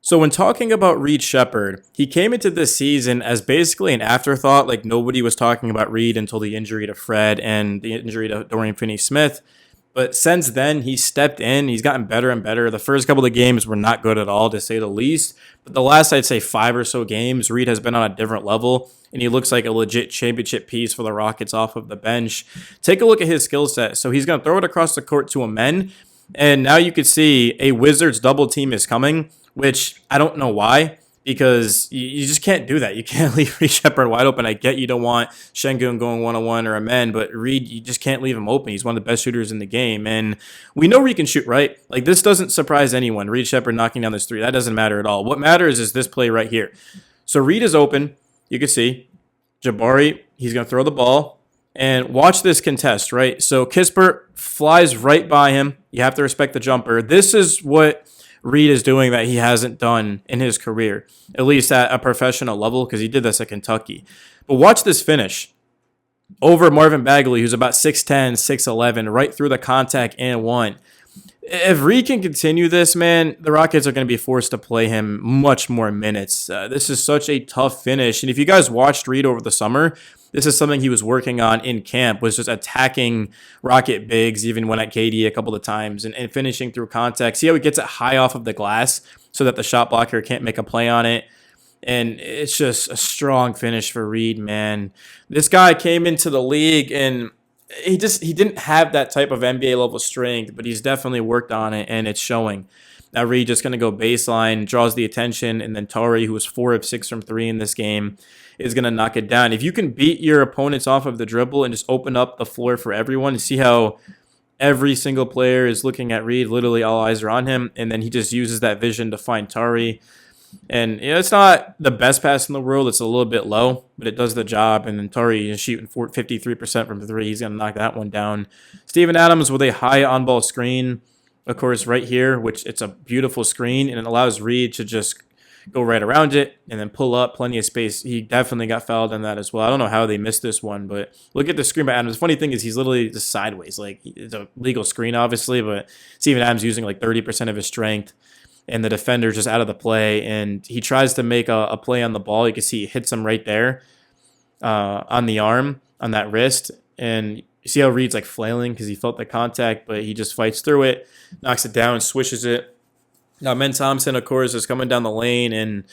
So when talking about Reed Sheppard, he came into this season as basically an afterthought. Like nobody was talking about Reed until the injury to Fred and the injury to Dorian Finney-Smith. But since then, he stepped in. He's gotten better and better. The first couple of games were not good at all, to say the least. But the last, I'd say, 5 or so games, Reed has been on a different level, and he looks like a legit championship piece for the Rockets off of the bench. Take a look at his skill set. So he's going to throw it across the court to a men, and now you can see a Wizards double team is coming, which I don't know why, because you just can't do that. You can't leave Reed Sheppard wide open. I get you don't want Şengün going one-on-one or a man, but Reed, you just can't leave him open. He's one of the best shooters in the game, and we know Reed can shoot, right? Like, this doesn't surprise anyone. Reed Sheppard knocking down this three, that doesn't matter at all. What matters is this play right here. So Reed is open. You can see Jabari, he's going to throw the ball. And watch this contest, right? So Kispert flies right by him. You have to respect the jumper. This is what Reed is doing that he hasn't done in his career, at least at a professional level, because he did this at Kentucky. But watch this finish over Marvin Bagley, who's about 6'10", 6'11", right through the contact and one. If Reed can continue this, man, the Rockets are going to be forced to play him much more minutes. This is such a tough finish. And if you guys watched Reed over the summer, this is something he was working on in camp, was just attacking Rocket bigs, even when at KD a couple of times, and finishing through contact. See how he gets it high off of the glass so that the shot blocker can't make a play on it. And it's just a strong finish for Reed, man. This guy came into the league and he didn't have that type of NBA level strength, but he's definitely worked on it, and it's showing. Now Reed just going to go baseline, draws the attention, and then Tari, who was 4 of 6 from 3 in this game, is going to knock it down. If you can beat your opponents off of the dribble and just open up the floor for everyone, see how every single player is looking at Reed, literally all eyes are on him, and then he just uses that vision to find Tari. And it's not the best pass in the world. It's a little bit low, but it does the job. And then Tari is shooting 53% from 3. He's going to knock that one down. Steven Adams with a high on-ball screen, of course, right here, which it's a beautiful screen, and it allows Reed to just go right around it and then pull up, plenty of space. He definitely got fouled on that as well. I don't know how they missed this one, but look at the screen by Adams. The funny thing is he's literally just sideways. Like, it's a legal screen, obviously, but Steven Adams using like 30% of his strength, and the defender's just out of the play, and he tries to make a play on the ball. You can see he hits him right there on the arm, on that wrist, and you see how Reed's like flailing because he felt the contact, but he just fights through it, knocks it down, swishes it. Now, Men Thompson, of course, is coming down the lane, and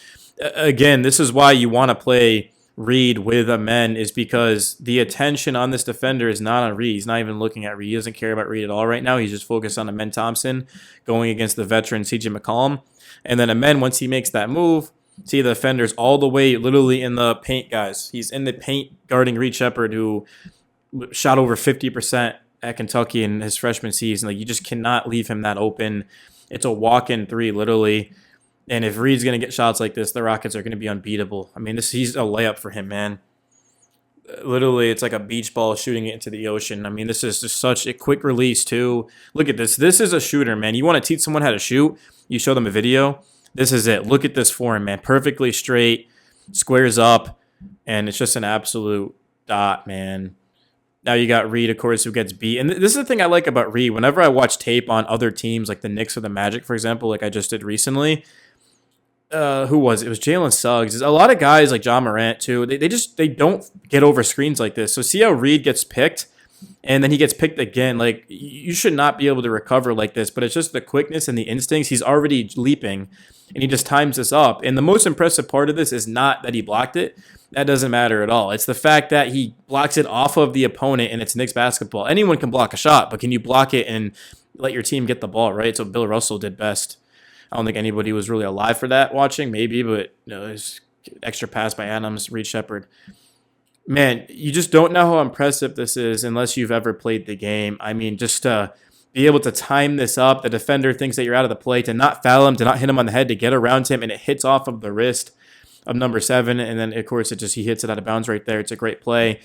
again, this is why you want to play Reed with a men, is because the attention on this defender is not on Reed. He's not even looking at Reed. He doesn't care about Reed at all right now. He's just focused on Men Thompson going against the veteran CJ McCollum. And then men, once he makes that move, see the defender's all the way literally in the paint, guys. He's in the paint guarding Reed Sheppard, who shot over 50% at Kentucky in his freshman season. Like, you just cannot leave him that open. It's a walk-in three, literally. And if Reed's going to get shots like this, the Rockets are going to be unbeatable. I mean, he's a layup for him, man. Literally, it's like a beach ball shooting it into the ocean. I mean, this is just such a quick release, too. Look at this. This is a shooter, man. You want to teach someone how to shoot, you show them a video. This is it. Look at this form, man. Perfectly straight, squares up, and it's just an absolute dot, man. Now you got Reed, of course, who gets beat. And this is the thing I like about Reed. Whenever I watch tape on other teams, like the Knicks or the Magic, for example, like I just did recently, who was it? It was Jalen Suggs. There's a lot of guys like John Morant too. They don't get over screens like this. So see how Reed gets picked, and then he gets picked again. Like, you should not be able to recover like this. But it's just the quickness and the instincts. He's already leaping, and he just times this up. And the most impressive part of this is not that he blocked it. That doesn't matter at all. It's the fact that he blocks it off of the opponent, and it's Knicks basketball. Anyone can block a shot, but can you block it and let your team get the ball, right? So Bill Russell did best. I don't think anybody was really alive for that watching, maybe, but there's extra pass by Adams, Reed Sheppard. Man, you just don't know how impressive this is unless you've ever played the game. I mean, just to be able to time this up, the defender thinks that you're out of the play, to not foul him, to not hit him on the head, to get around him, and it hits off of the wrist of number 7, and then, of course, he hits it out of bounds right there. It's a great play.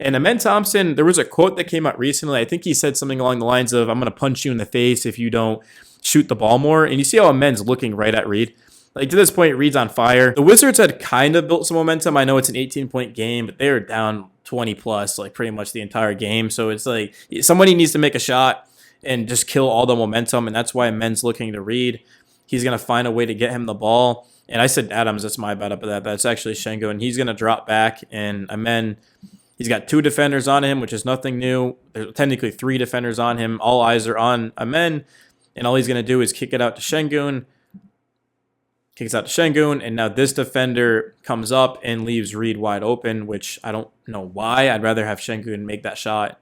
And Amen Thompson, there was a quote that came out recently. I think he said something along the lines of, "I'm going to punch you in the face if you don't shoot the ball more." And you see how Amen's looking right at Reed. Like, to this point, Reed's on fire. The Wizards had kind of built some momentum. I know it's an 18-point game, but they were down 20-plus, like, pretty much the entire game. So it's like somebody needs to make a shot and just kill all the momentum, and that's why Amen's looking to Reed. he's going to find a way to get him the ball. And I said Adams, that's my bad up at that. That's actually Shengun. And he's going to drop back. And Amen, he's got 2 defenders on him, which is nothing new. There's technically 3 defenders on him. All eyes are on Amen. And all he's going to do is kick it out to Shengun. Kicks out to Shengun. And now this defender comes up and leaves Reed wide open, which I don't know why. I'd rather have Shengun make that shot.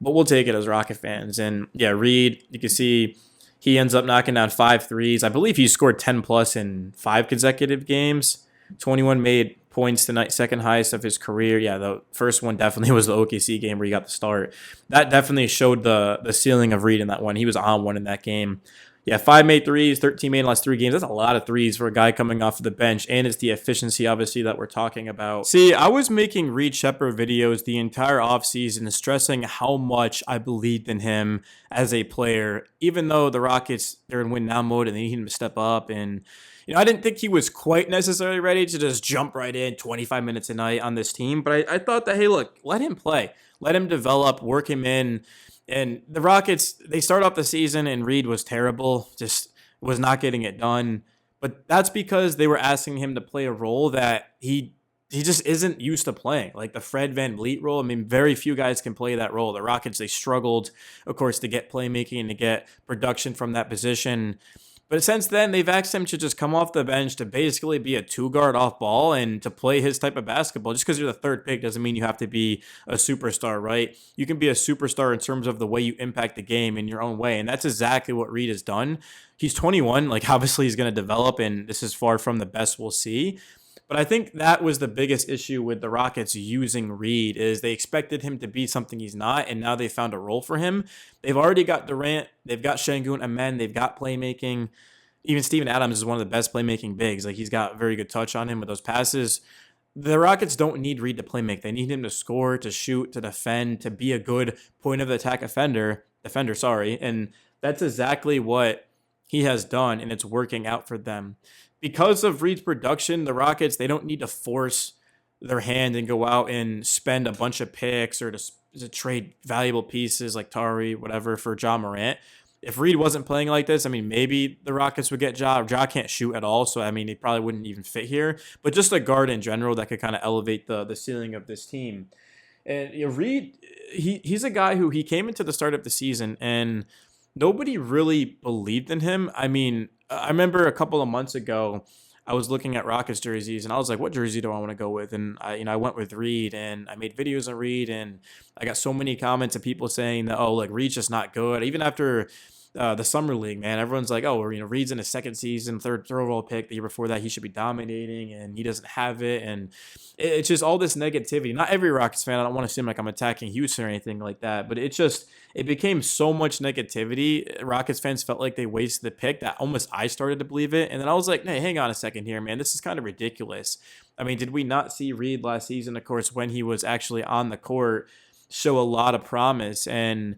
But we'll take it as Rocket fans. And yeah, Reed, you can see he ends up knocking down 5 threes. I believe he scored 10 plus in 5 consecutive games. 21 made points tonight, second highest of his career. Yeah, the first one definitely was the OKC game where he got the start. That definitely showed the ceiling of Reed in that one. He was on one in that game. Yeah, 5 made threes, 13 made in the last 3 games. That's a lot of threes for a guy coming off of the bench, and it's the efficiency, obviously, that we're talking about. See, I was making Reed Sheppard videos the entire offseason, stressing how much I believed in him as a player, even though the Rockets, they're in win-now mode and they need him to step up. And, I didn't think he was quite necessarily ready to just jump right in 25 minutes a night on this team, but I thought that, hey, look, let him play. Let him develop, work him in. And the Rockets, they start off the season and Reed was terrible, just was not getting it done. But that's because they were asking him to play a role that he just isn't used to playing, like the Fred VanVleet role. I mean, very few guys can play that role. The Rockets, they struggled, of course, to get playmaking and to get production from that position. But since then, they've asked him to just come off the bench to basically be a 2-guard off ball and to play his type of basketball. Just because you're the 3rd pick doesn't mean you have to be a superstar, right? You can be a superstar in terms of the way you impact the game in your own way. And that's exactly what Reed has done. He's 21. Like, obviously, he's going to develop, and this is far from the best we'll see. But I think that was the biggest issue with the Rockets using Reed is they expected him to be something he's not, and now they found a role for him. They've already got Durant, they've got Şengün, Amen, they've got playmaking. Even Steven Adams is one of the best playmaking bigs. Like, he's got very good touch on him with those passes. The Rockets don't need Reed to playmake. They need him to score, to shoot, to defend, to be a good point of attack defender, and that's exactly what he has done, and it's working out for them. Because of Reed's production, the Rockets, they don't need to force their hand and go out and spend a bunch of picks or to trade valuable pieces like Tari, whatever, for Ja Morant. If Reed wasn't playing like this, I mean, maybe the Rockets would get Ja. Ja can't shoot at all, so, I mean, he probably wouldn't even fit here. But just a guard in general that could kind of elevate the ceiling of this team. And Reed, he's a guy who he came into the start of the season, and nobody really believed in him. I mean, I remember a couple of months ago, I was looking at Rockets jerseys, and I was like, what jersey do I want to go with? And I went with Reed, and I made videos on Reed, and I got so many comments of people saying that, oh, like, Reed's just not good. Even after the summer league, man, everyone's like, oh, Reed's in his 2nd season, 3rd overall pick. The year before that, he should be dominating, and he doesn't have it. And it's just all this negativity. Not every Rockets fan. I don't want to seem like I'm attacking Houston or anything like that, but it became so much negativity. Rockets fans felt like they wasted the pick that almost I started to believe it. And then I was like, hey, hang on a second here, man. This is kind of ridiculous. I mean, did we not see Reed last season, of course, when he was actually on the court, show a lot of promise? And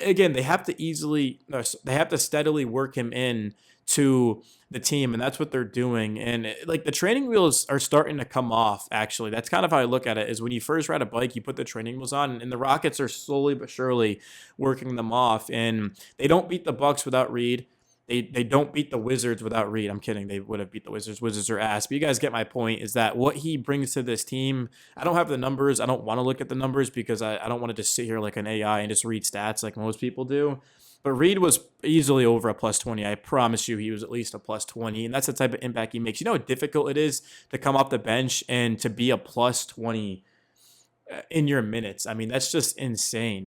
again, they have to steadily work him in to the team, and that's what they're doing. And like, the training wheels are starting to come off, actually. That's kind of how I look at it, is when you first ride a bike, you put the training wheels on, and the Rockets are slowly but surely working them off. And they don't beat the Bucks without Reed. They don't beat the Wizards without Reed. I'm kidding. They would have beat the Wizards. Wizards are ass. But you guys get my point, is that what he brings to this team, I don't have the numbers. I don't want to look at the numbers because I don't want to just sit here like an AI and just read stats like most people do. But Reed was easily over a plus 20. I promise you he was at least a plus 20. And that's the type of impact he makes. You know how difficult it is to come off the bench and to be a plus 20 in your minutes. I mean, that's just insane.